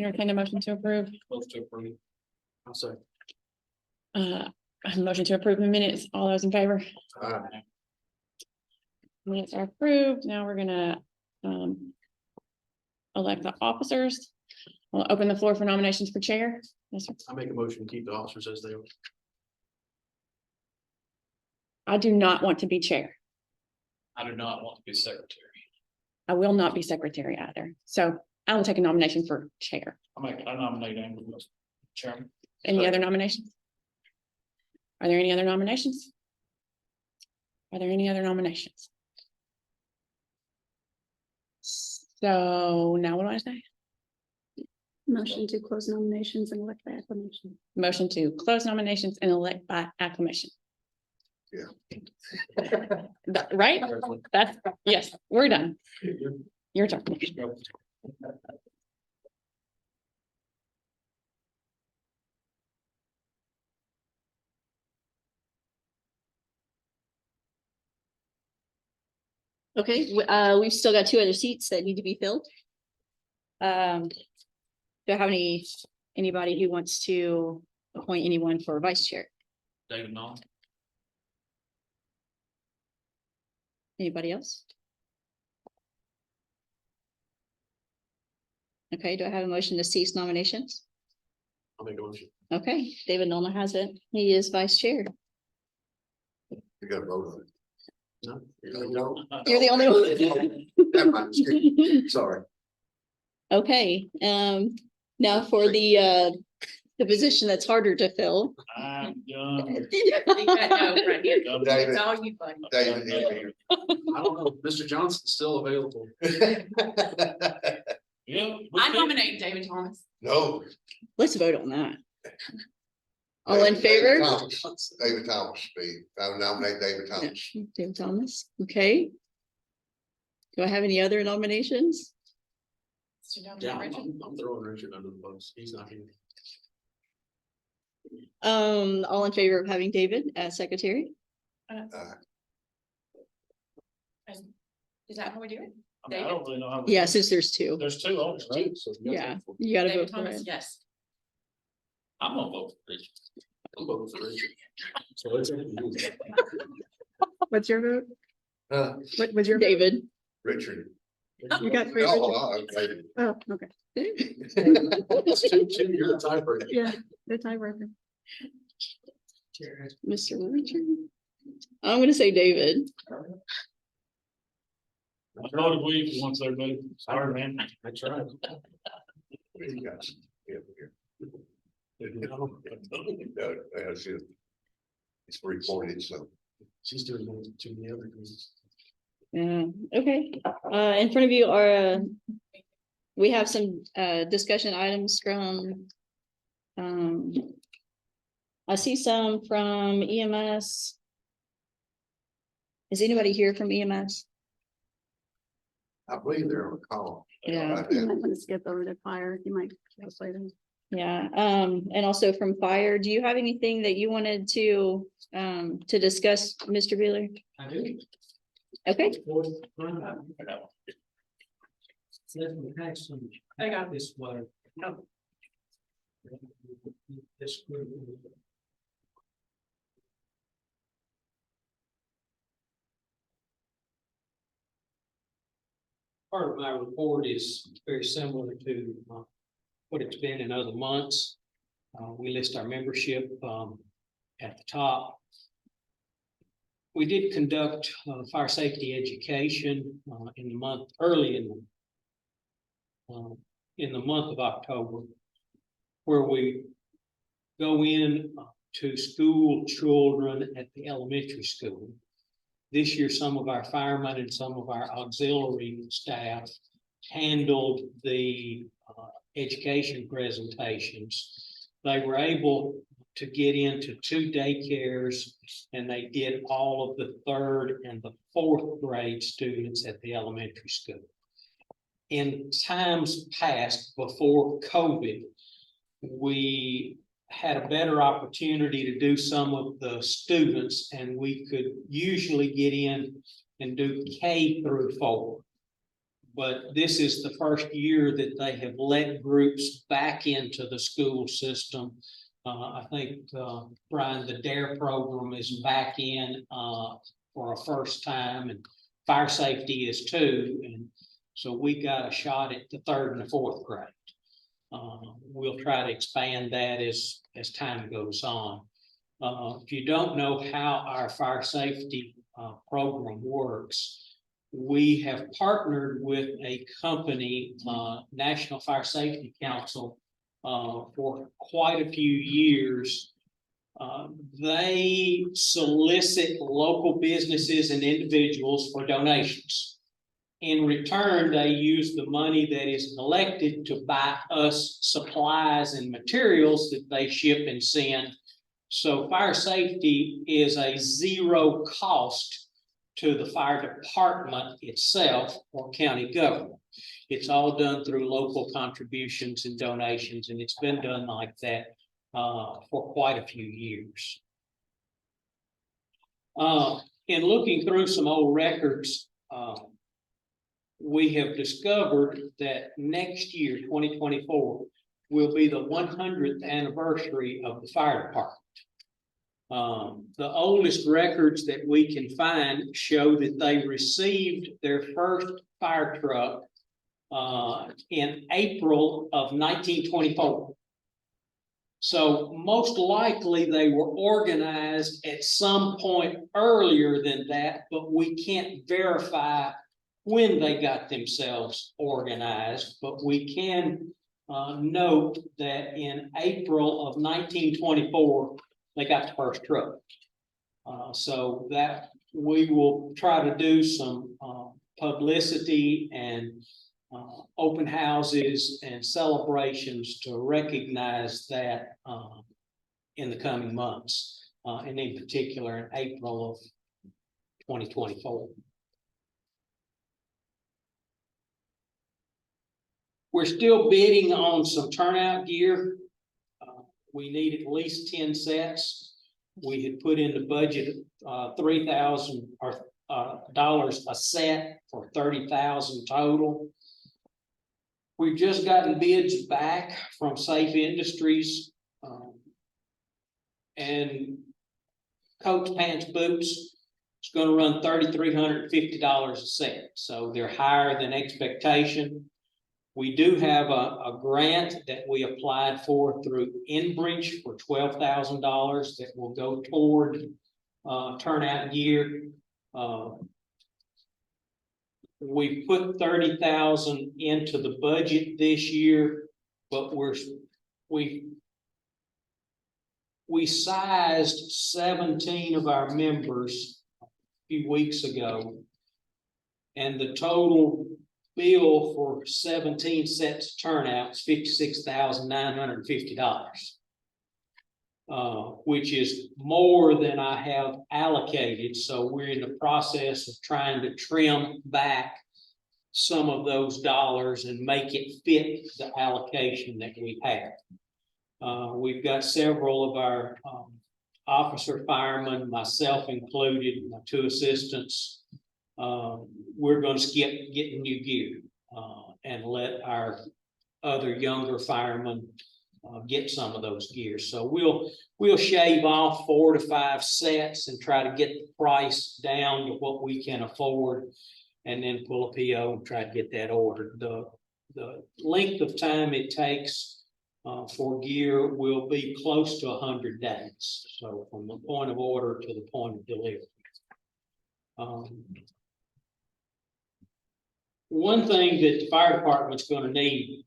entertain a motion to approve. Move to approve. I'll say. Motion to approve the minutes. All those in favor? Minutes are approved. Now we're gonna elect the officers. We'll open the floor for nominations for chair. Yes, sir. I make a motion to keep the officers as they are. I do not want to be chair. I do not want to be secretary. I will not be secretary either. So I will take a nomination for chair. I nominate Amber as chairman. Any other nominations? Are there any other nominations? Are there any other nominations? So now what do I say? Motion to close nominations and elect by acclamation. Motion to close nominations and elect by acclamation. Right? That's, yes, we're done. Your turn. Okay, we've still got 2 other seats that need to be filled. Do I have anybody who wants to appoint anyone for vice chair? David Nolan. Anybody else? Okay, do I have a motion to cease nominations? I'll make a motion. Okay, David Nolan has it. He is vice chair. You gotta vote on it. No. You're the only one. Never mind, just kidding. Sorry. Okay, now for the position that's harder to fill. I'm done. David, It's all you, buddy. David, here. I don't know, Mr. Johnson's still available. Yeah. I nominate David Thomas. No. Let's vote on that. All in favor? David Thomas, speak. I would nominate David Thomas. David Thomas, okay. Do I have any other nominations? Yeah, I'm throwing Richard under the bus. He's not here. All in favor of having David as secretary? Is that how we do it? I mean, I don't really know how. Yeah, since there's 2. There's 2 on it, right? So you gotta Yeah, vote for it. you gotta David vote for Thomas, it. yes. I'm gonna vote for Richard. I'm voting for Richard. So it's. What's your vote? Huh, What was your? David. Richard. You got three. David. Oh, okay. It's two, you're the tiebreaker. Yeah, the tiebreaker. Mr. Richard. I'm gonna say David. I voted we once they're voted. Sorry, man. I tried. You got some here. No, that's it. It's recorded, so. She's doing more than 2 of the other things. Yeah, okay. In front of you are, we have some discussion items from, I see some from EMS. Is anybody here from EMS? I believe they're on the call. Yeah. Right You now. might want to skip over to fire. You might later. Yeah, and also from fire, do you have anything that you wanted to discuss, Mr. Wheeler? I do. Okay, I got this water. This group. Part of my report is very similar to what it's been in other months. We list our membership at the top. We did conduct fire safety education in the month, early in the month of October, where we go in to school children at the elementary school. This year, some of our firemen and some of our auxiliary staff handled the education presentations. They were able to get into 2 daycares, and they did all of the 3rd and the 4th grade students at the elementary school. In times past, before COVID, we had a better opportunity to do some of the students, and we could usually get in and do K through 4. But this is the first year that they have let groups back into the school system. I think, Brian, the DARE program is back in, for a first time, and fire safety is too. And so we got a shot at the 3rd and the 4th grade. We'll try to expand that as time goes on. If you don't know how our fire safety program works, we have partnered with a company, National Fire Safety Council, for quite a few years. They solicit local businesses and individuals for donations. In return, they use the money that is collected to buy us supplies and materials that they ship and send. So fire safety is a zero cost to the fire department itself or county government. It's all done through local contributions and donations, and it's been done like that for quite a few years. In looking through some old records, we have discovered that next year, 2024, will be the 100th anniversary of the fire department. The oldest records that we can find show that they received their first fire truck in April of 1924. So most likely they were organized at some point earlier than that, but we can't verify when they got themselves organized. But we can note that in April of 1924, they got the first truck. So that we will try to do some publicity and open houses and celebrations to recognize that in the coming months, and in particular in April of 2024. We're still bidding on some turnout gear. We need at least 10 sets. We had put in the budget $3,000 a set for 30,000 total. We've just gotten bids back from Safe Industries, and coats, pants, boots. It's going to run $3,350 a set, so they're higher than expectation. We do have a grant that we applied for through Enbridge for $12,000 that will go toward turnout gear. We put $30,000 into the budget this year, but we sized 17 of our members a few weeks ago, and the total bill for 17 sets of turnouts $56,950, which is more than I have allocated. So we're in the process of trying to trim back some of those dollars and make it fit the allocation that we have. We've got several of our officer firemen, myself included, my 2 assistants. We're going to skip getting new gear and let our other younger firemen get some of those gears. So we'll shave off 4 to 5 sets and try to get the price down to what we can afford, and then pull a PO and try to get that ordered. The length of time it takes for gear will be close to 100 days. So from the point of order to the point of delivery. One thing that the fire department's going to need,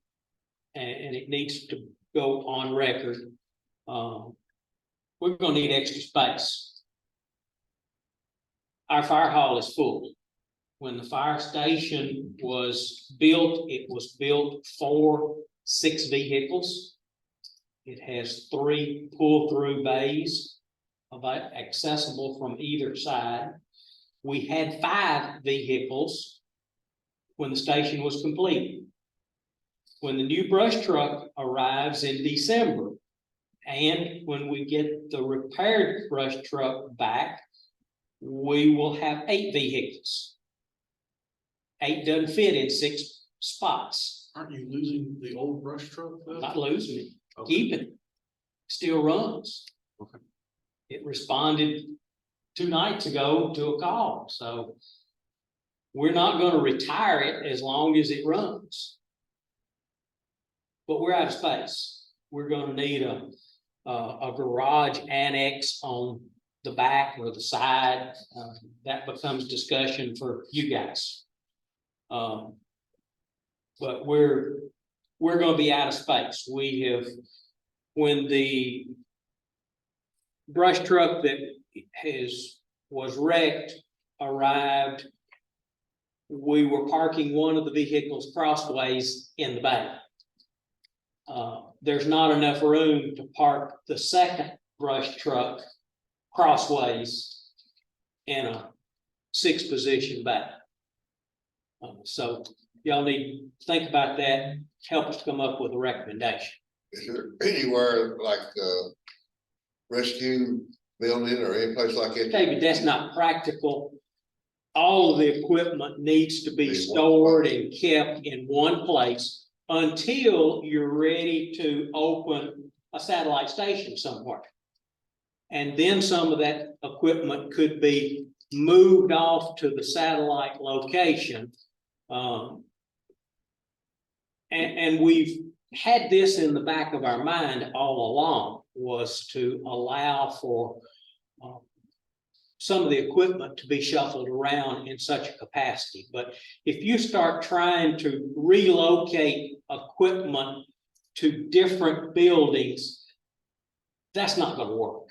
and it needs to go on record, we're going to need extra space. Our fire hall is full. When the fire station was built, it was built for 6 vehicles. It has 3 pull-through bays about accessible from either side. We had 5 vehicles when the station was complete. When the new brush truck arrives in December, and when we get the repaired brush truck back, we will have 8 vehicles. 8 doesn't fit in 6 spots. Aren't you losing the old brush truck though? Not losing it, Okay. keeping it. Still runs. Okay. It responded 2 nights ago to a call, so we're not gonna retire it as long as it runs. But we're out of space. We're gonna need a garage annex on the back or the side. That becomes discussion for you guys. But we're gonna be out of space. We have, when the brush truck that was wrecked arrived, we were parking one of the vehicles crossways in the back. There's not enough room to park the second brush truck crossways in a 6-position back. So y'all need to think about that, help us come up with a recommendation. Is there anywhere like rescue building or any place like that? David, that's not practical. All of the equipment needs to be Be one stored place. and kept in one place until you're ready to open a satellite station somewhere. And then some of that equipment could be moved off to the satellite location. And we've had this in the back of our mind all along, was to allow for some of the equipment to be shuffled around in such a capacity. But if you start trying to relocate equipment to different buildings, that's not going to work.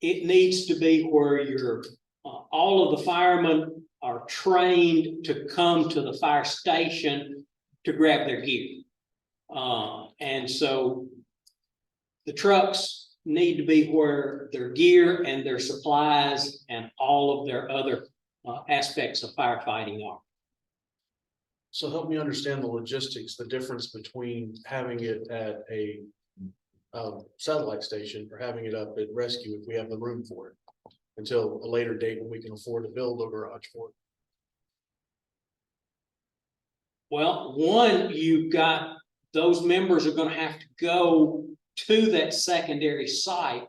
It needs to be where you're, all of the firemen are trained to come to the fire station to grab their gear. And so the trucks need to be where their gear and their supplies and all of their other aspects of firefighting are. So help me understand the logistics, the difference between having it at a satellite station or having it up at rescue if we have the room for it until a later date when we can afford to build a garage for it. Well, one, you've got, those members are gonna have to go to that secondary site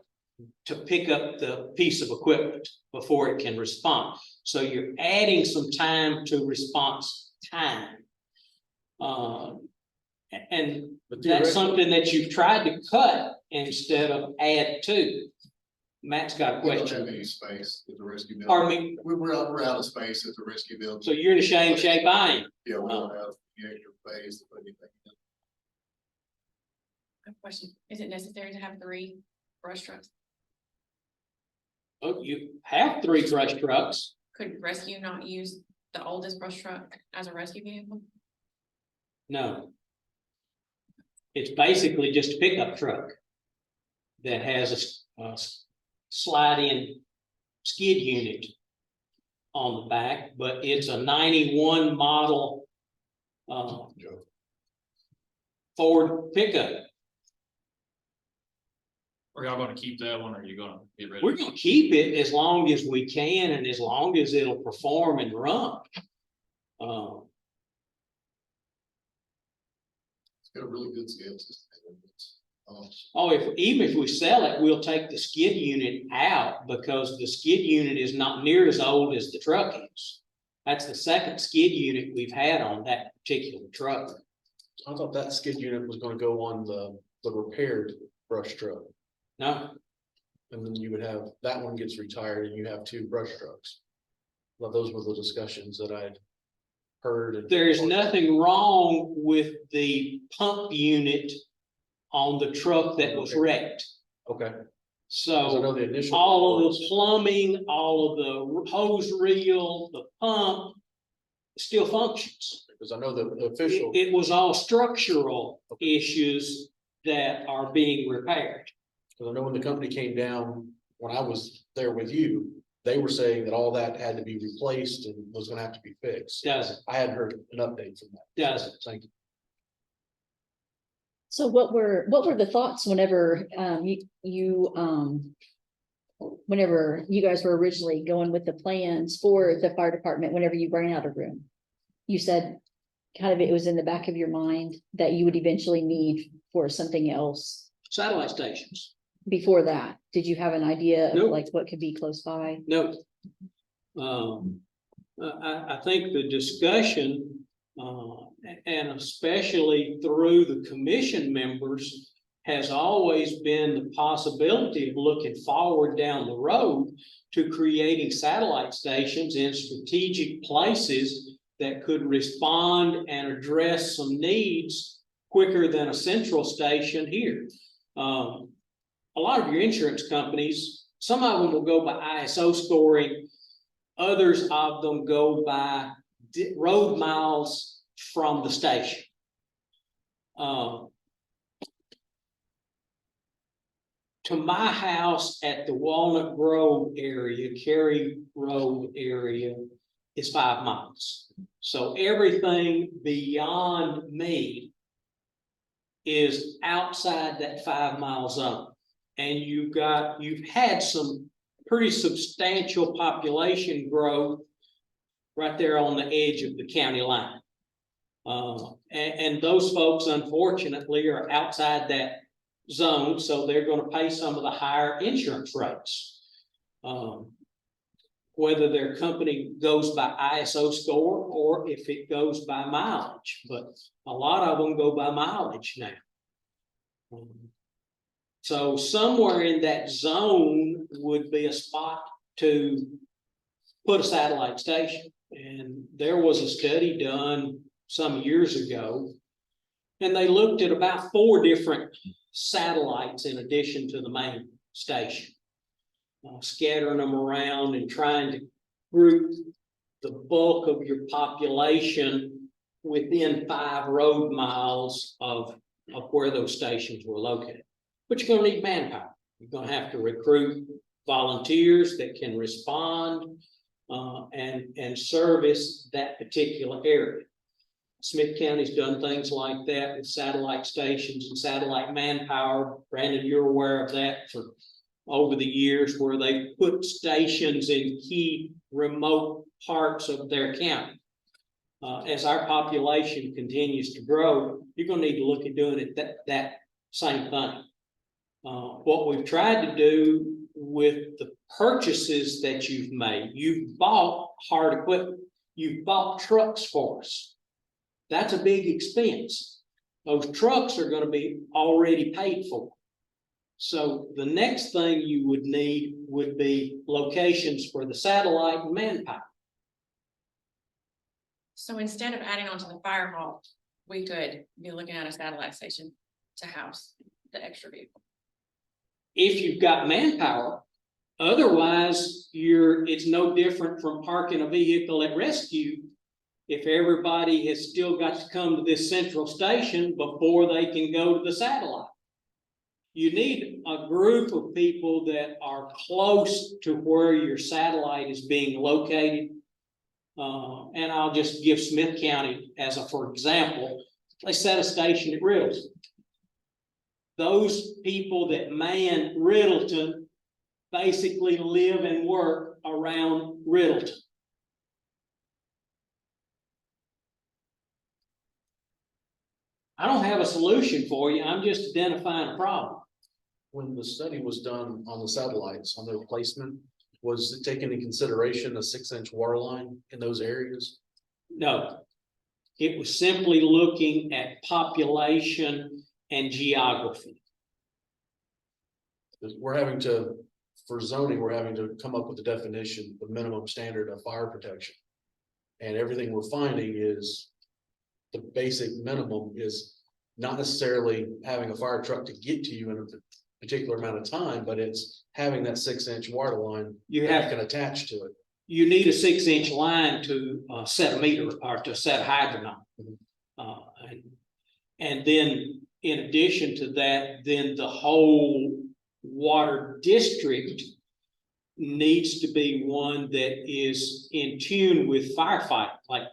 to pick up the piece of equipment before it can respond. So you're adding some time to response time. And But that's theoretically, something that you've tried to cut instead of add to. Matt's got a We don't question. have any space at the rescue building. Pardon me? We're out of space at the rescue building. So you're in the same shape I am. Yeah, we don't have the extra space to put anything in. I have a question. Is it necessary to have 3 brush trucks? Oh, you have 3 brush trucks. Could rescue not use the oldest brush truck as a rescue vehicle? No. It's basically just a pickup truck that has a slide-in skid unit on the back, but it's a 91 model Ford pickup. Are y'all gonna keep that one, or are you gonna get rid We're of it? gonna keep it as long as we can and as long as it'll perform and run. It's got a really good scale system. Oh, even if we sell it, we'll take the skid unit out because the skid unit is not near as old as the truck is. That's the second skid unit we've had on that particular truck. I thought that skid unit was gonna go on the repaired brush truck. No, And then you would have, that one gets retired and you have 2 brush trucks. Well, those were the discussions that I'd heard. And there's nothing wrong with the pump unit on the truck that was wrecked. Okay. 'Cause I So know the initial. all of the plumbing, all of the hose reel, the pump still functions. Because I know the official. It was all structural issues that are being repaired. Because I know when the company came down, when I was there with you, they were saying that all that had to be replaced and was gonna have to be fixed. Doesn't, I hadn't heard an update from that. doesn't. Thank you. So what were the thoughts whenever whenever you guys were originally going with the plans for the fire department, whenever you ran out of room? you said kind of it was in the back of your mind that you would eventually need for something else Satellite stations. before that. Did you have an idea of Nope. like what could be close by? No. I think the discussion, and especially through the commission members, has always been the possibility of looking forward down the road to creating satellite stations in strategic places that could respond and address some needs quicker than a central station here. A lot of your insurance companies, some of them will go by ISO scoring, others of them go by road miles from the station. To my house at the Walnut Grove area, Cary Road area, is 5 miles. So everything beyond me is outside that 5 mile zone. And you've had some pretty substantial population growth right there on the edge of the county line. And those folks, unfortunately, are outside that zone, so they're going to pay some of the higher insurance rates. Whether their company goes by ISO score or if it goes by mileage, but a lot of them go by mileage now. So somewhere in that zone would be a spot to put a satellite station. And there was a study done some years ago, and they looked at about 4 different satellites in addition to the main station, scattering them around and trying to group the bulk of your population within 5 road miles of where those stations were located. But you're going to need manpower. You're going to have to recruit volunteers that can respond and service that particular area. Smith County's done things like that with satellite stations and satellite manpower. Brandon, you're aware of that for over the years, where they put stations in key remote parts of their county. As our population continues to grow, you're going to need to look at doing it that same thing. What we've tried to do with the purchases that you've made, you've bought hard equipment, you've bought trucks for us. That's a big expense. Those trucks are going to be already paid for. So the next thing you would need would be locations for the satellite and manpower. So instead of adding on to the fire hall, we could be looking at a satellite station to house the extra vehicle. If you've got manpower, otherwise it's no different from parking a vehicle at rescue. If everybody has still got to come to this central station before they can go to the satellite. You need a group of people that are close to where your satellite is being located. And I'll just give Smith County for example. They set a station at Riddleton. Those people that man Riddleton basically live and work around Riddleton. I don't have a solution for you. I'm just identifying a problem. When the study was done on the satellites, on their placement, was it taken into consideration a 6-inch water line in those areas? No, it was simply looking at population and geography. We're having for zoning, we're having to come up with the definition, the minimum standard of fire protection. And everything we're finding is the basic minimum is not necessarily having a fire truck to get to you in a particular amount of time, but it's having that 6-inch water line you can attach to it. You need a 6-inch line to set a meter or to set a hydrant on. And then in addition to that, then the whole water district needs to be one that is in tune with firefighting. Like,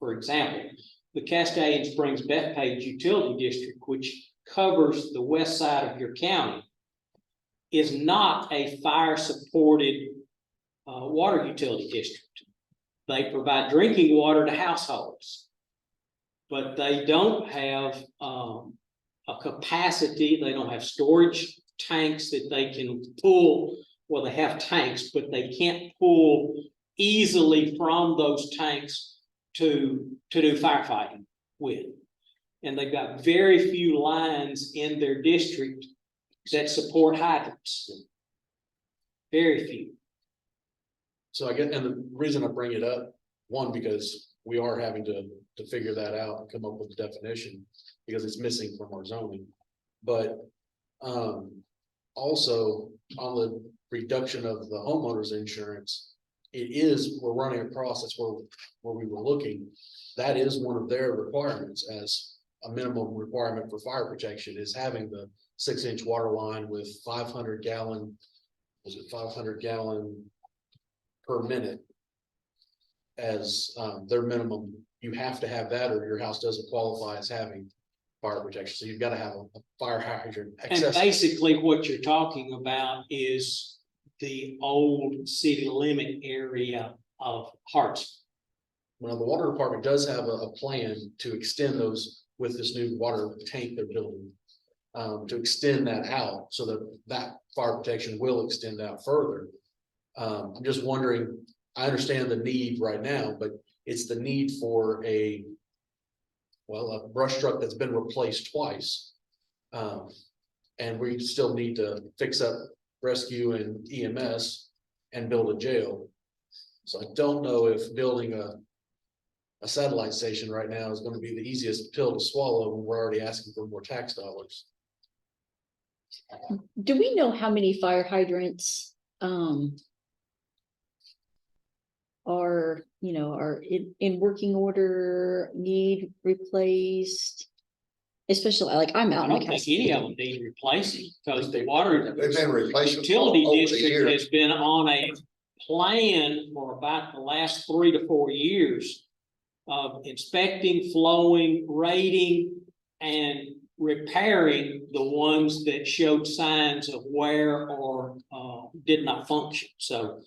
for example, the Cascade Springs Bethpage Utility District, which covers the west side of your county, is not a fire-supported water utility district. They provide drinking water to households. But they don't have a capacity, they don't have storage tanks that they can pull. Well, they have tanks, but they can't pull easily from those tanks to do firefighting with. And they've got very few lines in their district that support hydrants. Very few. So I get, and the reason I bring it up, one, because we are having to figure that out and come up with a definition, because it's missing from our zoning. But also on the reduction of the homeowner's insurance, we're running a process where we were looking. That is one of their requirements as a minimum requirement for fire protection, is having the 6-inch water line with 500 gallon, was it 500 gallon per minute as their minimum. You have to have that or your house doesn't qualify as having fire protection. So you've got to have a fire hydrant. And basically what you're talking about is the old city limit area of Harts. Well, the water department does have a plan to extend those with this new water tank they're building. To extend that out so that fire protection will extend out further. I'm just wondering, I understand the need right now, but it's the need for a brush truck that's been replaced twice. And we still need to fix up rescue and EMS and build a jail. So I don't know if building a satellite station right now is going to be the easiest pill to swallow when we're already asking for more tax dollars. Do we know how many fire hydrants are in working order, need replaced? Especially like I'm out I in don't the think any of them need replacing because the water They've been replaced utility over the district years. has been on a plan for about the last 3 to 4 years of inspecting, flowing, rating, and repairing the ones that showed signs of wear or did not function. So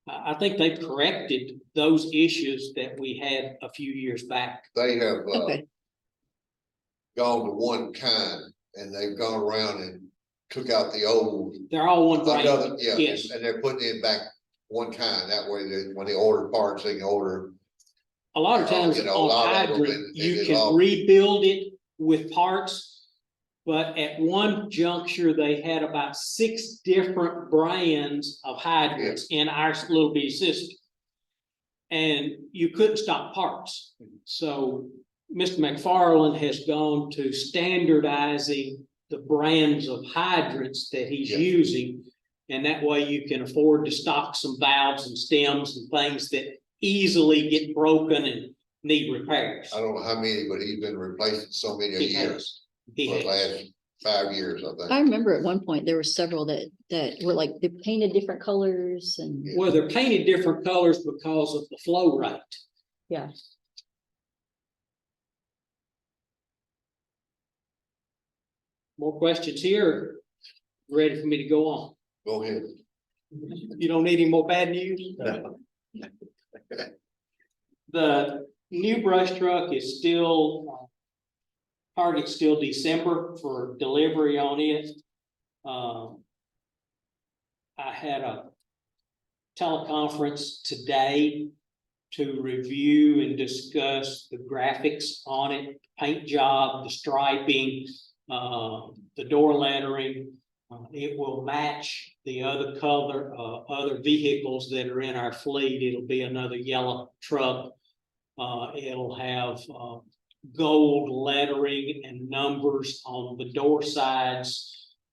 I think they've corrected those issues that we had a few years back. They have Okay. gone to one kind and they've gone around and took out the old. They're all one brand. Yeah, Yes. and they're putting it back one kind. That way when they order parts, they can order. A lot of times a lot on of them, hydrant, and you it can all- rebuild it with parts. But at one juncture, they had about 6 different brands of hydrants in our little bitty system. And you couldn't stock parts. So Mr. McFarland has gone to standardizing the brands of hydrants that he's Yeah. using. And that way you can afford to stock some valves and stems and things that easily get broken and need repairs. I don't know how many, but he's been replacing so many a He year has. He for the has. last 5 years, I think. I remember at one point there were several that were like they painted different colors and Well, they're painted different colors because of the flow rate. yeah. More questions here? Ready for me to go on? Go ahead. You don't need any more bad news? No. The new brush truck is still, target's still December for delivery on it. I had a teleconference today to review and discuss the graphics on it, paint job, the striping, the door lettering. It will match the other color, other vehicles that are in our fleet. It'll be another yellow truck. It'll have gold lettering and numbers on the door sides.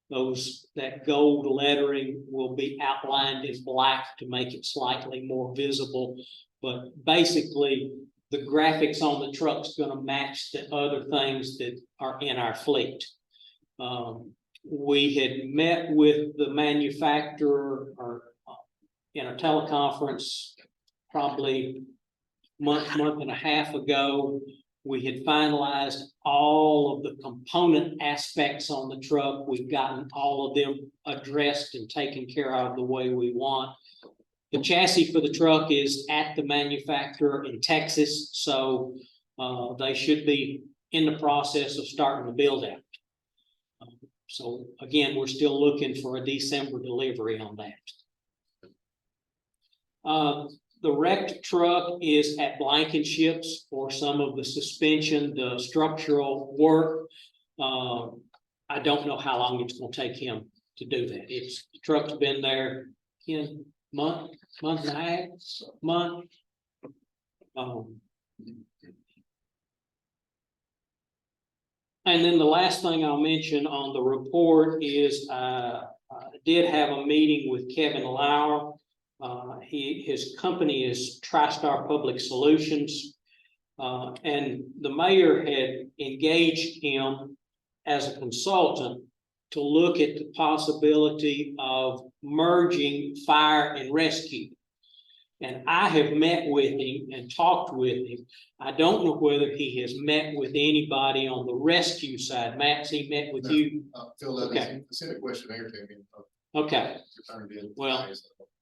That gold lettering will be outlined in black to make it slightly more visible. But basically, the graphics on the truck's going to match the other things that are in our fleet. We had met with the manufacturer in a teleconference probably month and a half ago. We had finalized all of the component aspects on the truck. We've gotten all of them addressed and taken care of the way we want. The chassis for the truck is at the manufacturer in Texas, so they should be in the process of starting the build out. So again, we're still looking for a December delivery on that. The wrecked truck is at Blankenships for some of the suspension, the structural work. I don't know how long it's gonna take him to do that. The truck's been there in month and a half, month. And then the last thing I'll mention on the report is I did have a meeting with Kevin Lauer. His company is TriStar Public Solutions. And the mayor had engaged him as a consultant to look at the possibility of merging fire and rescue. And I have met with him and talked with him. I don't know whether he has met with anybody on the rescue side. Max, he met with you? Phil, Okay. send a questionnaire to me. Okay. Turned in. Well,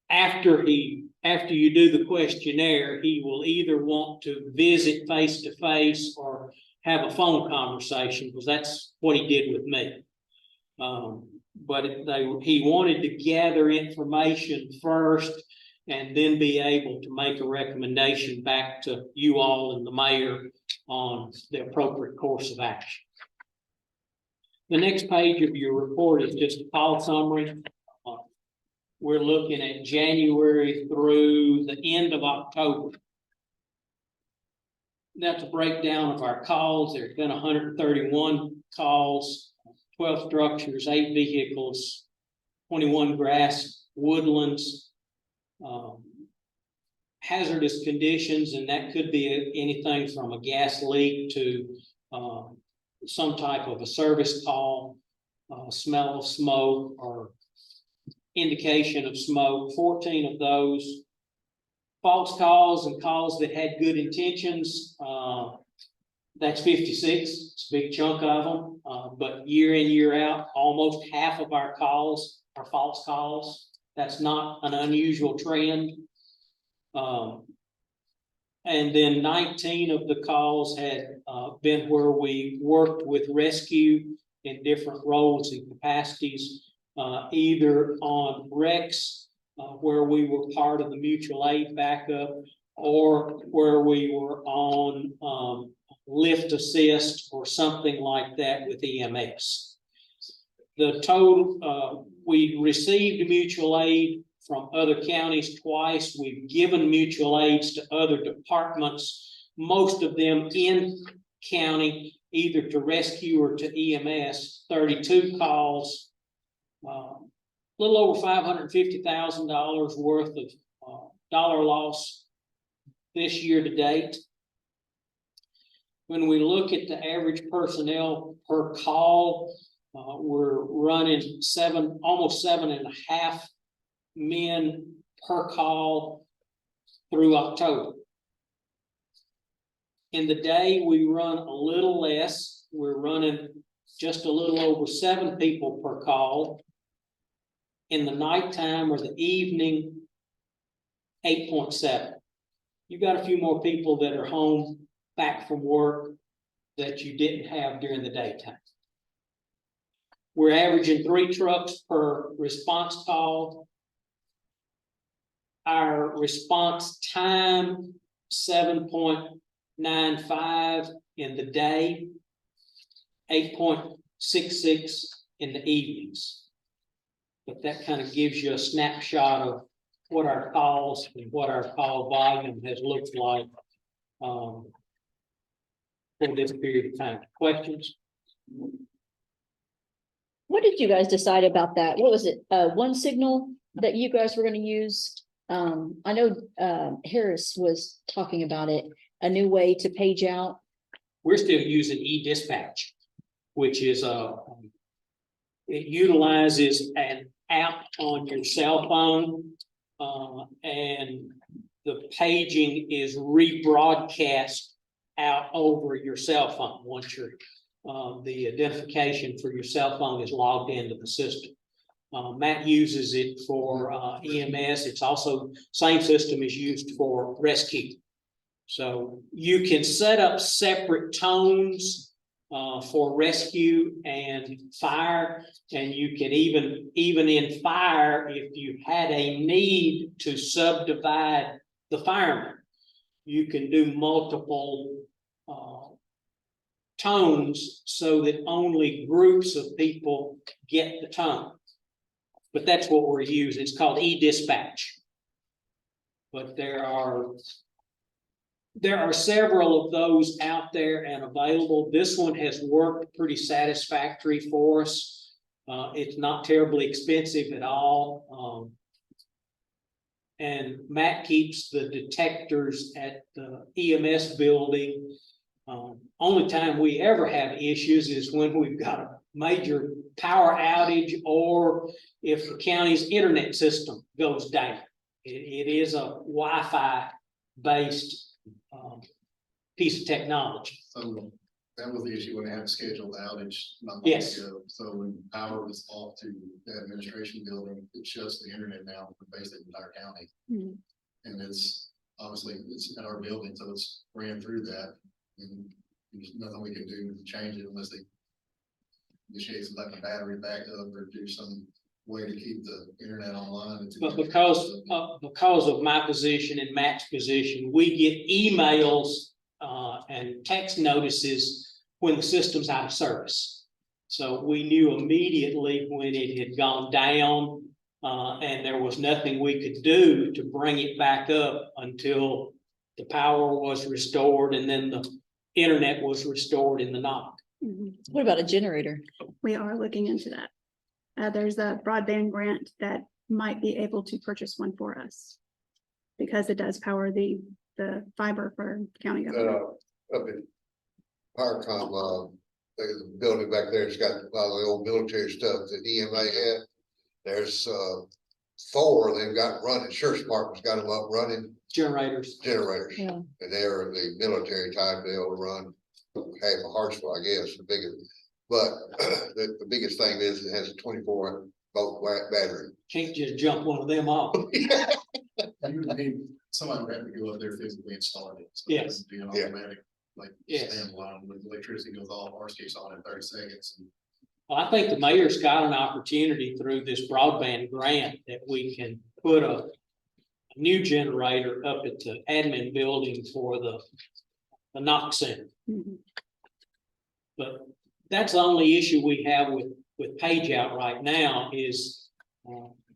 after you do the questionnaire, he will either want to visit face to face or have a phone conversation, because that's what he did with me. But he wanted to gather information first and then be able to make a recommendation back to you all and the mayor on the appropriate course of action. The next page of your report is just a call summary. We're looking at January through the end of October. That's a breakdown of our calls. There's been 131 calls, 12 structures, 8 vehicles, 21 grass woodlands, hazardous conditions, and that could be anything from a gas leak to some type of a service call, smell of smoke or indication of smoke. 14 of those. False calls and calls that had good intentions, that's 56. It's a big chunk of them, but year in, year out, almost half of our calls are false calls. That's not an unusual trend. And then 19 of the calls had been where we worked with rescue in different roles and capacities, either on wrecks, where we were part of the mutual aid backup, or where we were on lift assist or something like that with EMS. The total, we received mutual aid from other counties twice. We've given mutual aids to other departments, most of them in county, either to rescue or to EMS. 32 calls, little over $550,000 worth of dollar loss this year to date. When we look at the average personnel per call, we're running almost 7.5 men per call through October. In the day, we run a little less. We're running just a little over 7 people per call. In the nighttime or the evening, 8.7. You've got a few more people that are home back from work that you didn't have during the daytime. We're averaging 3 trucks per response call. Our response time, 7.95 in the day, 8.66 in the evenings. But that kind of gives you a snapshot of what our calls and what our call volume has looked like for this period of time. Questions? What did you guys decide about that? What was it? One signal that you guys were going to use? I know Harris was talking about it, a new way to page out. We're still using e-dispatch, which is it utilizes an app on your cell phone, and the paging is rebroadcast out over your cell phone once the identification for your cell phone is logged into the system. Matt uses it for EMS. It's also, same system is used for rescue. So you can set up separate tones for rescue and fire. And you can even in fire, if you had a need to subdivide the firemen, you can do multiple tones so that only groups of people get the tone. But that's what we're using. It's called e-dispatch. But there are several of those out there and available. This one has worked pretty satisfactory for us. It's not terribly expensive at all. And Matt keeps the detectors at the EMS building. Only time we ever have issues is when we've got a major power outage or if the county's internet system goes down. It is a Wi-Fi based piece of technology. So that was the issue when they had a scheduled outage not long Yes. ago. So when power was off to the administration building, it shuts the internet down for basically the entire county. Mhm. And it's obviously it's at our building, so it's ran through that. And there's nothing we can do to change it unless they initiate some type of battery backup or do some way to keep the internet online. But because of my position and Matt's position, we get emails and text notices when the system's out of service. So we knew immediately when it had gone down and there was nothing we could do to bring it back up until the power was restored and then the internet was restored in the knock. Mhm. What about a generator? We are looking into that. There's a broadband grant that might be able to purchase one for us. Because it does power the fiber for county government. Up in Powercom, there's a building back there, it's got a lot of the old military stuff that EMA had. There's 4 they've got running, Sheriff's Department's got them up running Generators. generators. Yeah. And they're the military type, they'll run half a Hartsville, I guess, the biggest. But the biggest thing is it has a 24-volt battery. Can't just jump one of them off. Somebody would have to go up there physically install it. So Yes. it'd be an Yeah. automatic, like Yes. standalone, when the electricity goes off, ours kicks on in 30 seconds. And Well, I think the mayor's got an opportunity through this broadband grant that we can put a new generator up at the admin building for the knock center. Mhm. But that's the only issue we have with page out right now is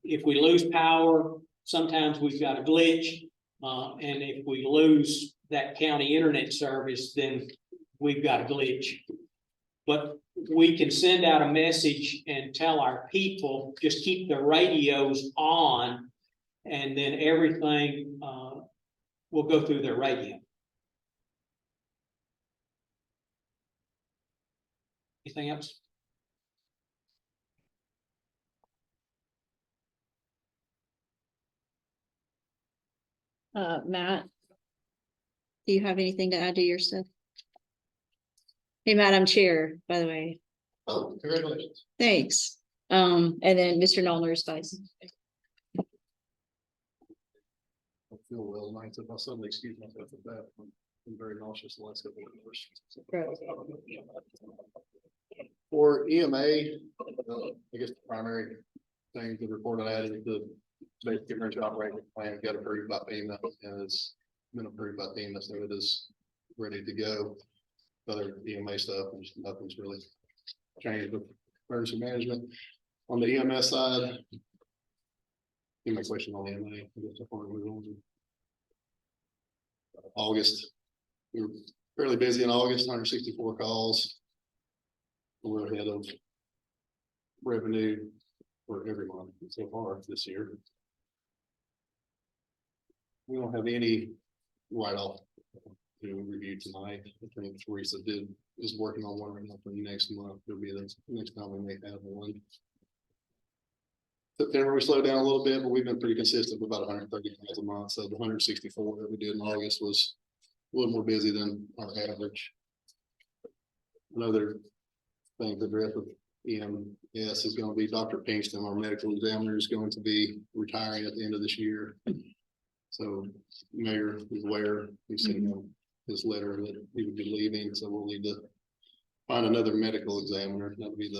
if we lose power, sometimes we've got a glitch. And if we lose that county internet service, then we've got a glitch. But we can send out a message and tell our people, just keep the radios on, and then everything will go through their radio. Anything else? Matt? Do you have anything to add to your stuff? Hey, Madam Chair, by the way, oh, congratulations. thanks. And then Mr. Noller is vice. I feel well, nice if I suddenly excuse myself at that. I'm very nauseous the last couple of hours. For EMA, I guess the primary thing to report on that is the basic emergency operating plan got approved by FEMA and it's been approved by FEMA, so it is ready to go. Other EMA stuff, and nothing's really changed with emergency management. On the EMS side, my question on the EMA, I guess before we move on. August, we were fairly busy in August, 164 calls. We're ahead of revenue for every month so far this year. We don't have any write-off to review tonight. I think Teresa is working on one right now for next month. It'll be the next time we may have one. September we slowed down a little bit, but we've been pretty consistent with about 130 calls a month. So the 164 that we did in August was a little more busy than our average. Another thing to address with EMS is gonna be Dr. Pinkston, our medical examiner, is going to be retiring at the end of this year. So Mayor is aware, he's sent him his letter that he would be leaving, so we'll need to find another medical examiner. That'll be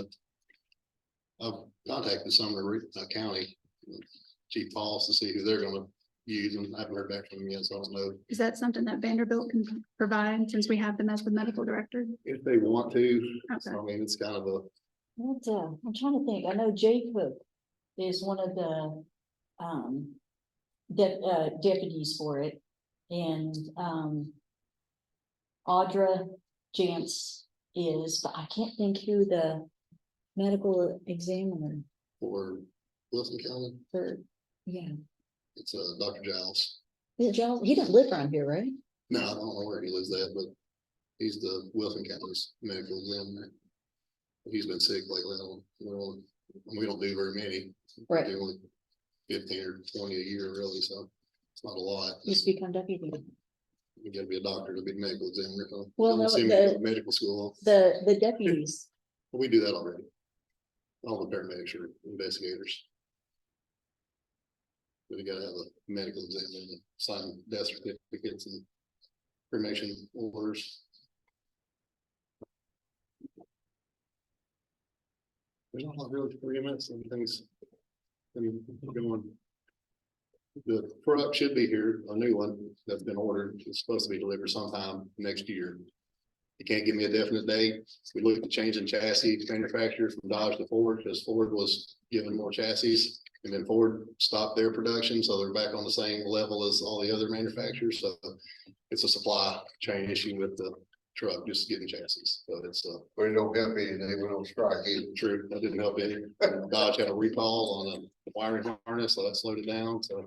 I've contacted Sumner County Chief Pauls to see who they're gonna use, and I haven't heard back from them yet, so I don't know Is that something that Vanderbilt can provide since we have them as the medical director? if they want to. Okay. I mean, it's kind of a, I'm trying to think, I know Jay Cook is one of the, deputies for it, and, Audra Jantz is, but I can't think who the medical examiner for Wilson County, for, yeah. it's Dr. Giles. Is it Giles? He doesn't live around here, right? No, I don't know where he lives at, but he's the Wilson County's medical examiner. He's been sick lately. We don't do very many. Right. We do only 15 or 20 a year really, so it's not a lot. Used to become deputy. You gotta be a doctor to be a medical examiner. So Well, don't no, see me go to the- medical school. The deputies, We do that already. All the paramedics are investigators. But you gotta have a medical examiner and sign death certificates and cremation orders. There's not really 3 minutes, everything's been going. The truck should be here, a new one that's been ordered. It's supposed to be delivered sometime next year. You can't give me a definite date. We looked at changing chassis manufacturers from Dodge to Ford, because Ford was given more chassis. And then Ford stopped their production, so they're back on the same level as all the other manufacturers, so it's a supply chain issue with the truck, just getting chassis, so it's But it don't help any, they went on strike either. true, that didn't help any. Dodge had a recall on a wiring harness, so that slowed it down, so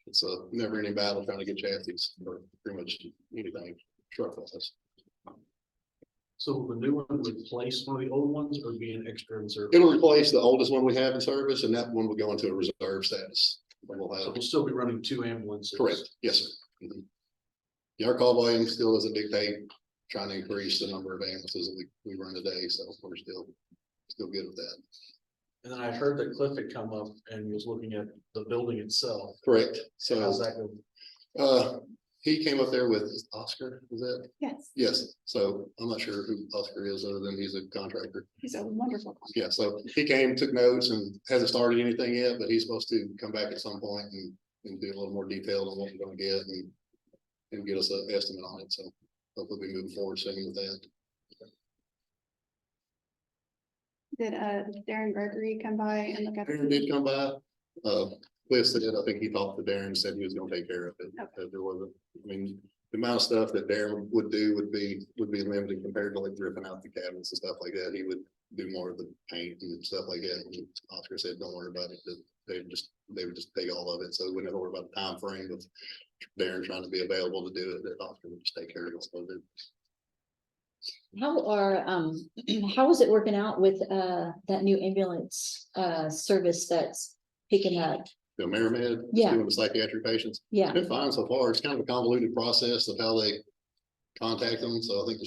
it's a never ending battle trying to get chassis for pretty much anything truck wise. So will the new one replace one of the old ones or be an extra in service? It'll replace the oldest one we have in service, and that one will go into a reserve status. We'll So have, we'll still be running 2 ambulances. correct, yes, sir. Mhm. Yeah, our call volume still doesn't dictate trying to increase the number of ambulances that we run today, so we're still good with that. And then I heard that Cliff had come up and was looking at the building itself. Correct, How's so, that go? he came up there with Oscar, is that? Yes, Yes, so I'm not sure who Oscar is, other than he's a contractor. he's a wonderful. Yeah, so he came, took notes, and hasn't started anything yet, but he's supposed to come back at some point and do a little more detail on what we're gonna get and get us an estimate on it, so hopefully we move forward soon with that. Did Darren Gregory come by and look at? Darren did come by, Cliff said, I think he talked to Darren, said he was gonna take care of it, because there wasn't, I mean, the amount of stuff that Darren would do would be limited compared to like ripping out the cabinets and stuff like that. He would do more of the paint and stuff like that. And Oscar said, don't worry about it, that they would just take all of it, so we wouldn't have to worry about the time frame of Darren trying to be available to do it, that Oscar would just take care of it. So that how is it working out with, that new ambulance, service that's picking up? the Merrimed, Yeah. doing the psychiatric patients. Yeah, It's been fine so far. It's kind of a convoluted process of how they contact them. So I think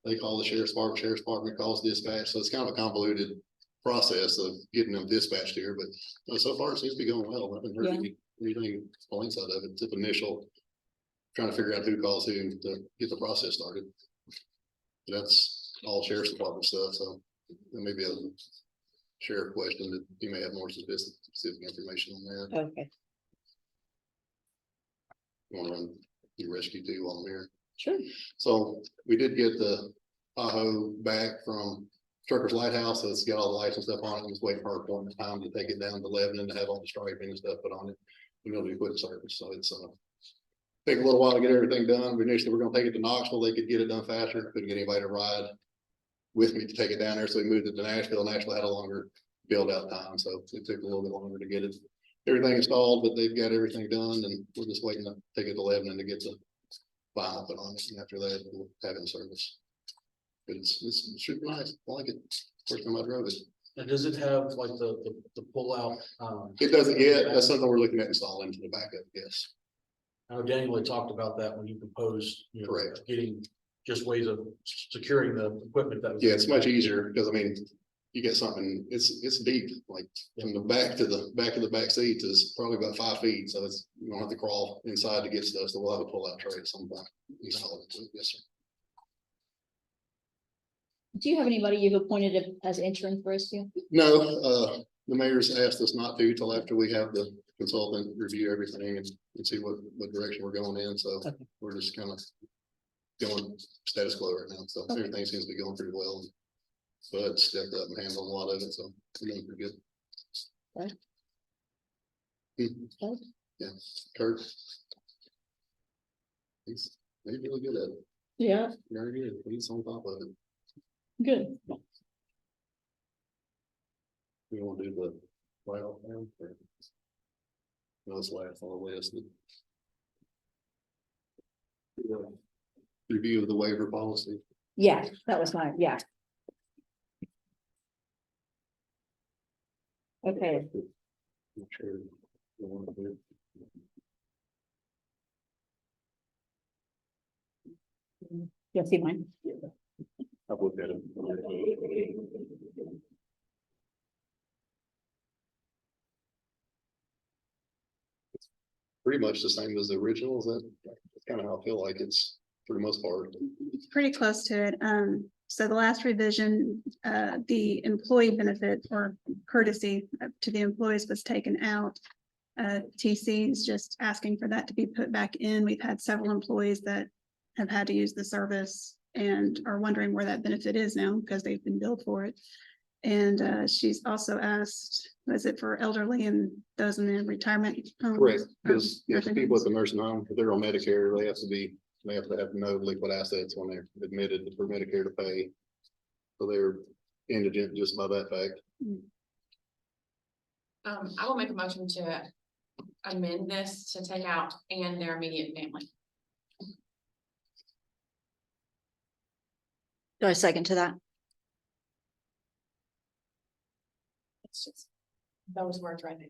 they call the sheriff's department calls dispatch. So it's kind of a convoluted process of getting them dispatched here, but so far it seems to be going well. I haven't heard anything points out of it. It's initial trying to figure out who calls who to get the process started. That's all sheriff's department stuff. So there may be a sheriff question that you may have more specific information on that. okay, You want to run your rescue too while I'm here? sure. So we did get the Tahoe back from Trucker's Lighthouse, so it's got all the lights and stuff on it. Just waiting for our appointment time to take it down to Lebanon to have all the striping and stuff put on it. We know we put in service, so it's take a little while to get everything done. We initially were gonna take it to Knoxville. They could get it done faster. Couldn't get anybody to ride with me to take it down there, so we moved it to Nashville. Nashville had a longer build out time, so it took a little bit longer to get it everything installed, but they've got everything done, and we're just waiting to take it to Lebanon to get the vinyl put on it, and after that, we'll have it in service. But it's super nice. I like it. First time I drove it. And does it have like the pull out? It doesn't yet. That's something we're looking at installing to the backup, yes. I know Daniel had talked about that when you proposed, you know, Correct. getting just ways of securing the equipment that was. Yeah, it's much easier, because I mean, you get something, it's deep, like from the back to the back of the back seats is probably about 5 feet, so it's, you don't have to crawl inside to get stuff, so we'll have a pull-out tray at some point. Install it. Yes, sir. Do you have anybody you've appointed as interim for rescue? No, the mayor's asked us not to till after we have the consultant review everything and see what direction we're going in, so Okay. we're just kind of going status quo right now, so Okay. everything seems to be going pretty well. But stepped up and handled a lot of it, so we're doing pretty good. Right. Mhm. Yeah, Kurt. He's really good at it, Yeah, very good, he's on top of it. good. We won't do the layoff now. No, it's last on the list. Review of the waiver policy. Yeah, that was mine, yeah. Okay, I'm sure you want to do. you'll see mine. I've looked at it. Pretty much the same as the original, is that, that's kind of how I feel like it's, for the most part. It's pretty close to it. So the last revision, the employee benefit or courtesy to the employees was taken out. TC is just asking for that to be put back in. We've had several employees that have had to use the service and are wondering where that benefit is now because they've been billed for it. And she's also asked, was it for elderly and those in the retirement homes? Correct, because nursing people at homes? the nursing home, if they're on Medicare, they have to have no liquid assets when they're admitted for Medicare to pay. So they're indigent just by that fact. I will make a motion to amend this to take out and their immediate family. Do I second to that? It's just those words right there.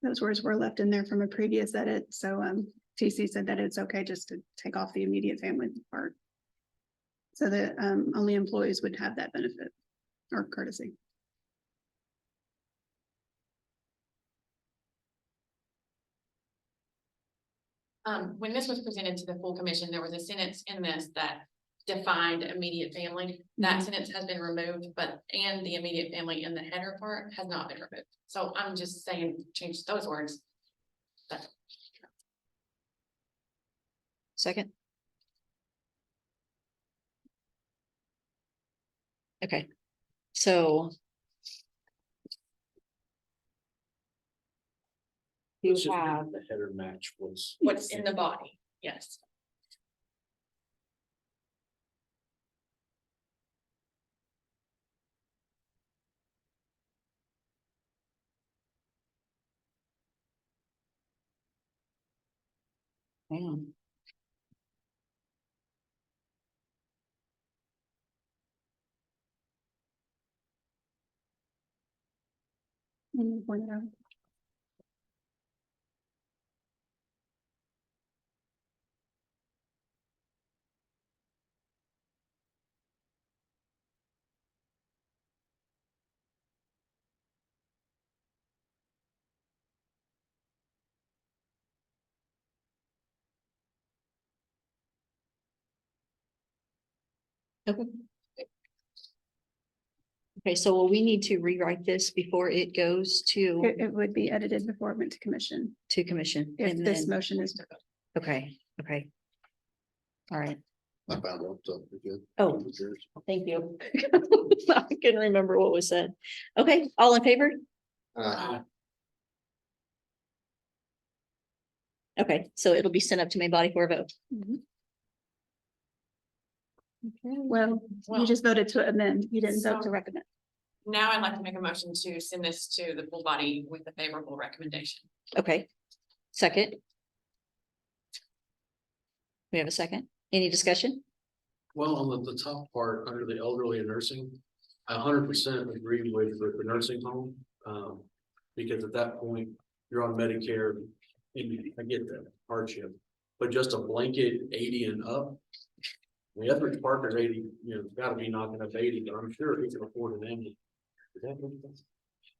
Those words were left in there from a previous edit, so TC said that it's okay just to take off the immediate family part. So that only employees would have that benefit or courtesy. When this was presented to the full commission, there was a sentence in this that defined immediate family. That sentence has been removed, but and the immediate family in the header part has not been removed. So I'm just saying, change those words. Second? Okay, so. You Let's just make have, the header match what's. What's in the body, yes. hang on. Point it out. Okay. Okay, so will we need to rewrite this before it goes to It would be edited before it went to commission. commission? If And this then, motion is. okay. All right, I found one, so we're good. oh, It's yours. thank you. I couldn't remember what was said. Okay, all in favor? Okay, so it'll be sent up to my body for a vote. Well, Well, you just voted to amend. You didn't vote to so- recommend. Now I'd like to make a motion to send this to the full body with a favorable recommendation. Okay, second. We have a second. Any discussion? Well, on the top part, under the elderly and nursing, I 100% agree with the nursing home. Because at that point, you're on Medicare, and I get that hardship, but just a blanket 80 and up. The average partner 80, you know, gotta be knocking up 80, but I'm sure he can afford an ambulance. Does that make sense?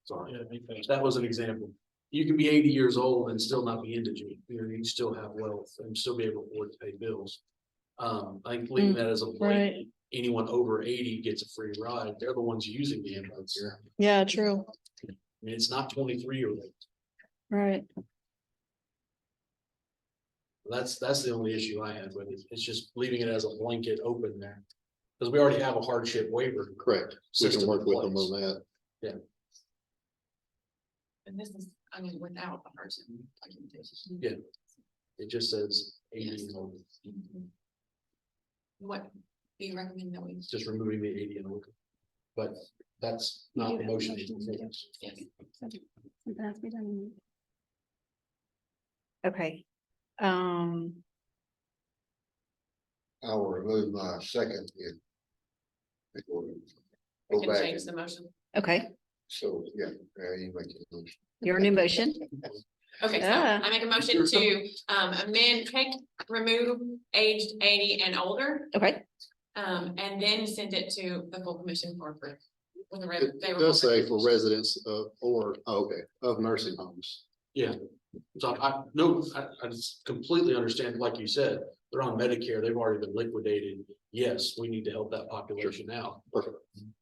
Sorry, that was an example. You can be 80 years old and still not be indigent, you know, you still have wealth and still be able to afford to pay bills. I think leaving that as a blanket, anyone over 80 gets a free ride, they're the ones using the ambulance. Yeah, true. I mean, it's not 23-year-old. Right. That's the only issue I have with it. It's just leaving it as a blanket open there. Because we already have a hardship waiver. Correct. We System can work in with them place. on that. And this is, I mean, without the hardship documentation. Yeah. It just says 80 and older. What do you recommend that we? It's just removing the 80 and older. But that's not the motion. Yes. Something has to be done. Okay. I will remove my second. Before we We Go can back, change the motion. Okay, so, yeah, you make it. motion. your new motion. Okay, so Ah. I make a motion to amend, remove aged 80 and older, Okay, and then send it to the full commission for approval. With a It favorable does say for recommendation. residents of, of nursing homes. Yeah. So I just completely understand, like you said, they're on Medicare, they've already been liquidated. Yes, we need to help that population out. Perfect.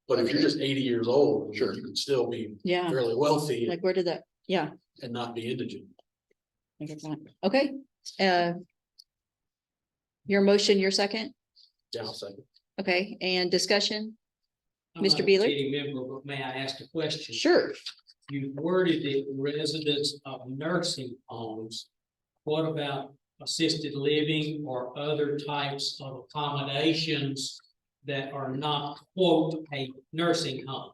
But if you're just 80 years old, Sure. you can still be yeah, fairly wealthy like where did that, yeah. and not be indigent. I get that. Okay, your motion, your second, Yeah, I'll second. okay, and discussion, I'm Mr. not a Beeler? sitting member, but may I ask a question? sure. You worded it residents of nursing homes. What about assisted living or other types of accommodations that are not, quote, a nursing home?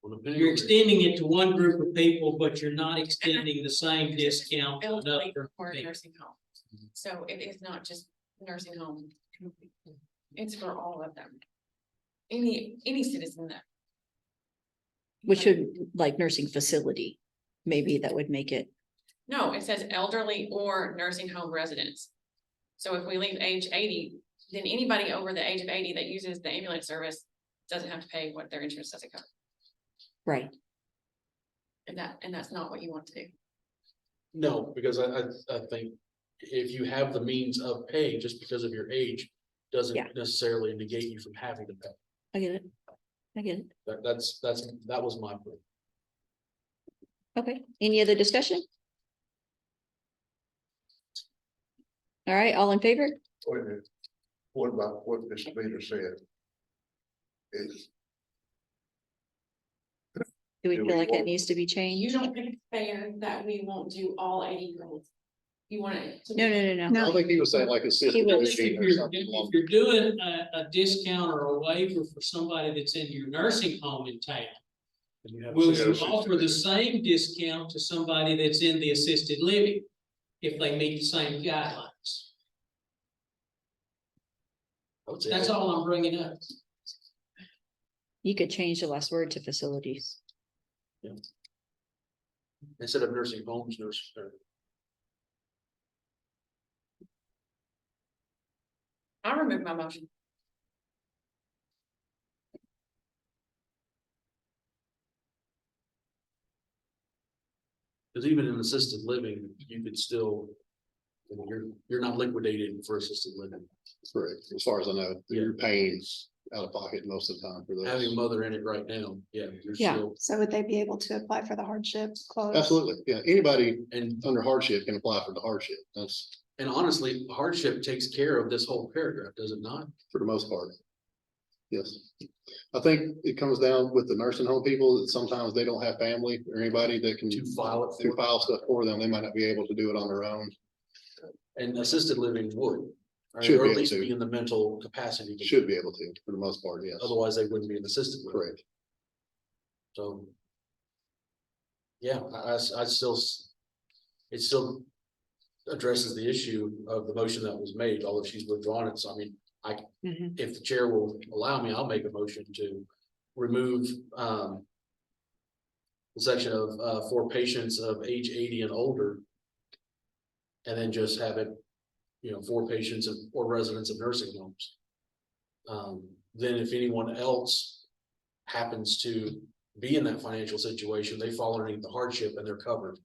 Well, depending You're on- extending it to one group of people, but you're not extending the same discount to Elderly another group or of people. nursing home. So it is not just nursing home. It's for all of them. Any citizen that. Which would, like nursing facility, maybe that would make it, No, it says elderly or nursing home residents. So if we leave age 80, then anybody over the age of 80 that uses the ambulance service doesn't have to pay what their insurance doesn't cover. right, And that's not what you want to do. No, because I think if you have the means of paying just because of your age, doesn't Yeah. necessarily negate you from having to pay. I get it. I get it. That was my point. Okay, any other discussion? All right, all in favor? Wait a minute. What about what Mr. Peter said? Is, Do we Do feel we like it want- needs to be You changed? don't think it's fair that we won't do all 80-year-olds? You want it to. No, no, no, no. I don't think he was saying like assisted He was- living If or you're, something along. if you're doing a discount or a waiver for somebody that's in your nursing home in town, And you have will assisted you living. offer the same discount to somebody that's in the assisted living? If they meet the same guidelines? I would say That's all I'm bringing up. You could change the last word to facilities. instead of nursing homes, I'll remove my motion. because even in assisted living, you could still. I mean, you're not liquidated for assisted living. Correct, as far as I know, Yeah. you're paying out of pocket most of the time for Having a those. mother in it right now, yeah, you're Yeah. still, So would they be able to apply for the hardship clause? Absolutely, yeah, anybody and under hardship can apply for the hardship, that's honestly, hardship takes care of this whole paragraph, does it not? for the most part. Yes, I think it comes down with the nursing home people, that sometimes they don't have family or anybody that can To file it to for, file stuff for them, they might not be able to do it on their own. and assisted living would. Or Should be at able least to. be in the mental capacity. to- Should be able to, for the most part, yes, Otherwise, they wouldn't be in assisted living. correct. So. Yeah, I still, it still addresses the issue of the motion that was made, although she's withdrawn it, so I mean, if the chair will allow me, I'll make a motion to remove, the section of, for patients of age 80 and older. And then just have it, for patients or residents of nursing homes. Then if anyone else happens to be in that financial situation, they fall underneath the hardship and they're covered.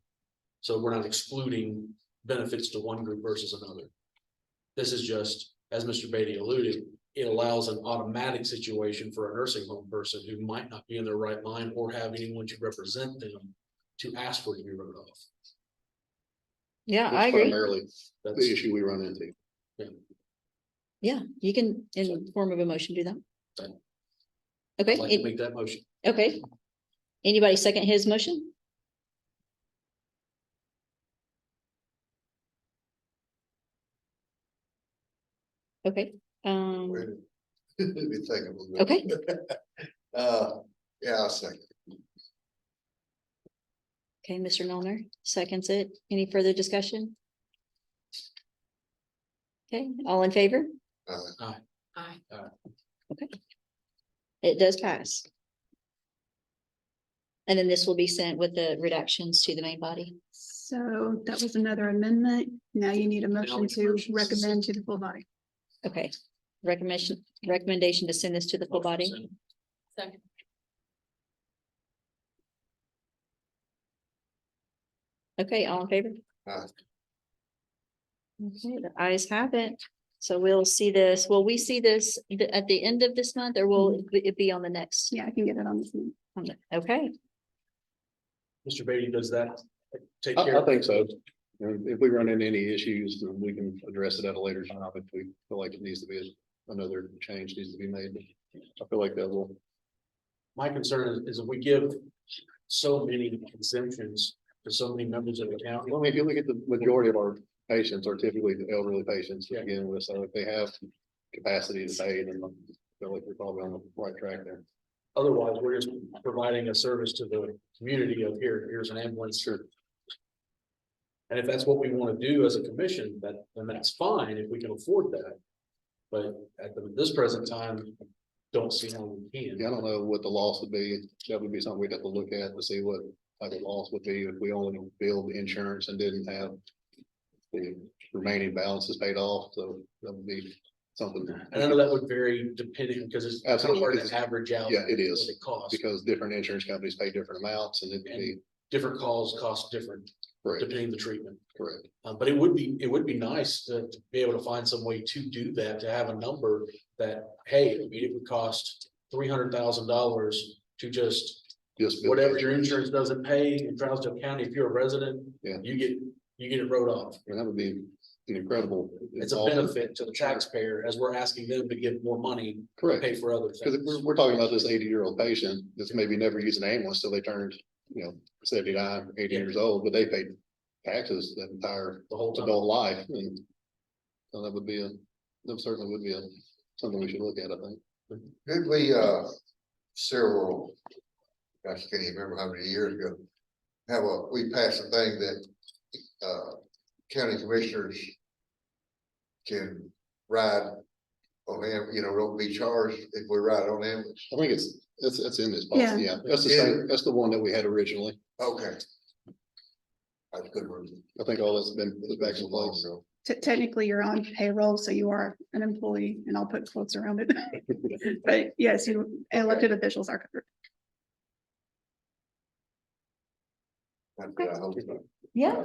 So we're not excluding benefits to one group versus another. This is just, as Mr. Beatty alluded, it allows an automatic situation for a nursing home person who might not be in their right mind or have anyone to represent them to ask for it to be wrote off. Yeah, I That's agree. primarily That's, the issue we run into. Yeah, you can, in the form of a motion, do that. I'd Okay, like to make that motion. okay. Anybody second his motion? Okay, Wait a minute. Be thinking a little bit. okay, Yeah, I'll second. okay, Mr. Milner seconds it. Any further discussion? Okay, all in favor? Aye. It does pass. And then this will be sent with the reductions to the main body. So that was another amendment. Now you need a motion it's to motions. recommend to the full body. Okay, recommendation to send this to the full body. Second. Okay, all in favor? Aye. Okay, the ayes have it. So we'll see this, will we see this at the end of this month or will it be on the next? Yeah, I can get it on this one. Okay, Mr. Beatty, does that take I care? think so. If we run into any issues, then we can address it at a later time if we feel like it needs to be, another change needs to be made. I feel like that will. My concern is if we give so many exemptions to so many members of the county. Well, I mean, if you look at the majority of our patients are typically the elderly patients to begin with, so if they have capacity to pay, then I feel like we're probably on the right track there. Otherwise, we're just providing a service to the community of here's an ambulance. Sure. And if that's what we want to do as a commission, then that's fine if we can afford that. But at this present time, don't see how we can. Yeah, I don't know what the loss would be. That would be something we'd have to look at to see what type of loss would be if we only billed insurance and didn't have the remaining balances paid off. So that would be something. And I know that would vary depending, because it's kind of Absolutely, hard because to average out. yeah, it what is, it costs. because different insurance companies pay different amounts and it'd be Different calls cost different, correct, depending on the treatment. correct. But it would be nice to be able to find some way to do that, to have a number that, hey, I mean, it would cost $300,000 to just whatever your insurance doesn't pay in Trousdale County. If you're a resident, Yeah. you get it wrote off. And that would be an incredible. It's a benefit to the taxpayer as we're asking them to give more money to Correct, pay for other because things. we're talking about this 80-year-old patient that's maybe never used an ambulance till they turned, 79, 80 Yeah. years old, but they paid taxes that entire The whole time. adult life. And so that certainly would be something we should look at, I think. Did we, several, gosh, I can't even remember how many years ago, we passed a thing that, county commissioners can ride on them, don't be charged if we ride on ambulance. I think it's in this policy, yeah, that's the same, that's the one that we had originally. Okay. That's good. I think all that's been put back in place. Technically, you're on payroll, so you are an employee, and I'll put quotes around it. But yes, elected officials are covered. Yeah.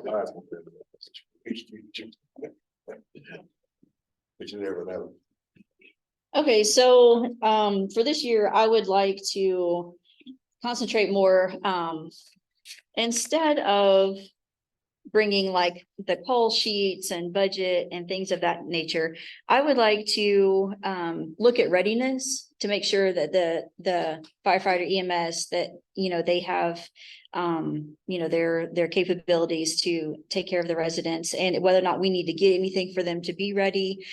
But you never know. Okay, so for this year, I would like to concentrate more instead of bringing like the call sheets and budget and things of that nature. I would like to look at readiness to make sure that the firefighter EMS that they have, their capabilities to take care of the residents, and whether or not we need to get anything for them to be ready.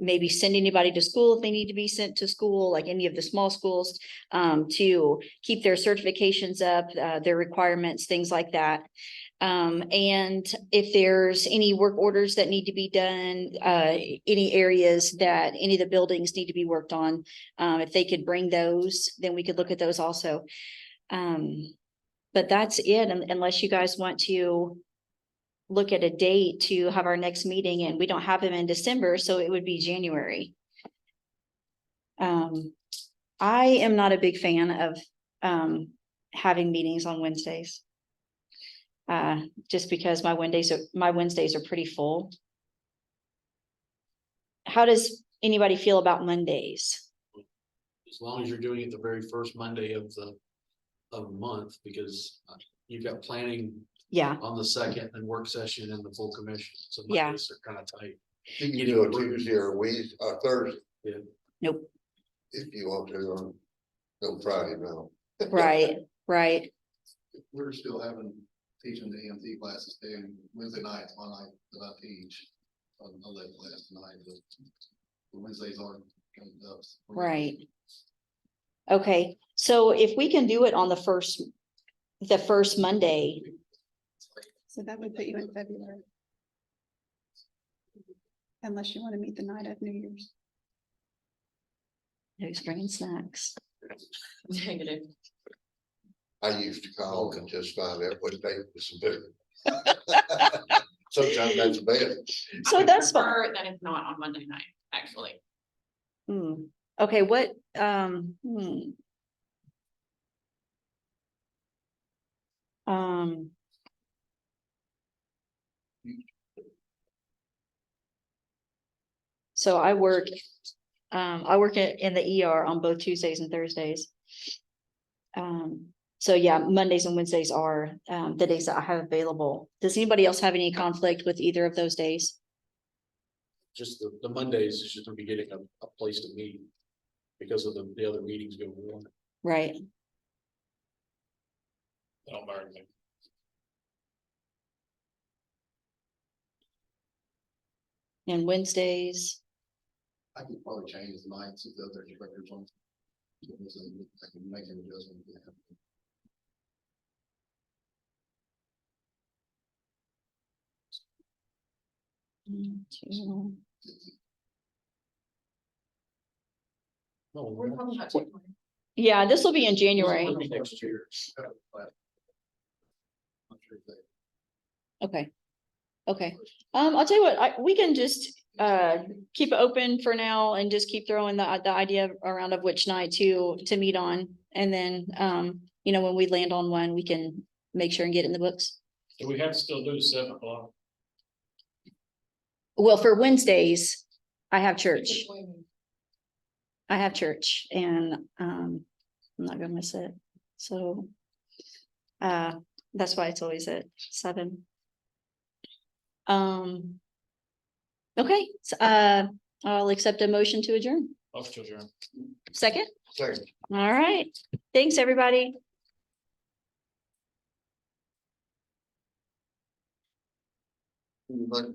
Maybe send anybody to school if they need to be sent to school, like any of the small schools, to keep their certifications up, their requirements, things like that. And if there's any work orders that need to be done, any areas that any of the buildings need to be worked on, if they could bring those, then we could look at those also. But that's it, unless you guys want to look at a date to have our next meeting, and we don't have them in December, so it would be January. I am not a big fan of having meetings on Wednesdays. Just because my Wednesdays are pretty full. How does anybody feel about Mondays? As long as you're doing it the very first Monday of the month, because you've got planning Yeah, on the second and work session and the full commission. So Yeah. Mondays are kind of tight. You can do a Tuesday or a Wednesday or Thursday nope, if you want to, or no Friday, no. right. We're still having, teaching the EMT classes day Wednesday nights, one night that I teach. I left last night, but the Wednesdays aren't coming up. Right. Okay, so if we can do it on the first Monday, So that would put you in February. Unless you want to meet the night of New Year's. who's bringing snacks? Negative. I used to call and just find out what day was better. Sometimes that's better. So that's fine. Prefer that it's not on Monday night, actually. Okay, what, so I work in the ER on both Tuesdays and Thursdays. So yeah, Mondays and Wednesdays are, the days that I have available. Does anybody else have any conflict with either of those days? Just the Mondays is just gonna be getting a place to meet because of the other meetings going on. Right, Don't burn me. and Wednesdays, I could probably change the nights if the other directors on. I can make an adjustment. two. No, We're talking about January. Yeah, this will be in January. next year. Not sure if they- Okay. Okay, I'll tell you what, we can just keep it open for now and just keep throwing the idea around of which night to meet on. And then, when we land on one, we can make sure and get it in the books. Do we have to still do 7 o'clock? Well, for Wednesdays, I have church. And I'm not gonna miss it. So that's why it's always at 7. Okay, so, I'll accept a motion to adjourn. Motion to adjourn. Second, Second. all right. Thanks, everybody. But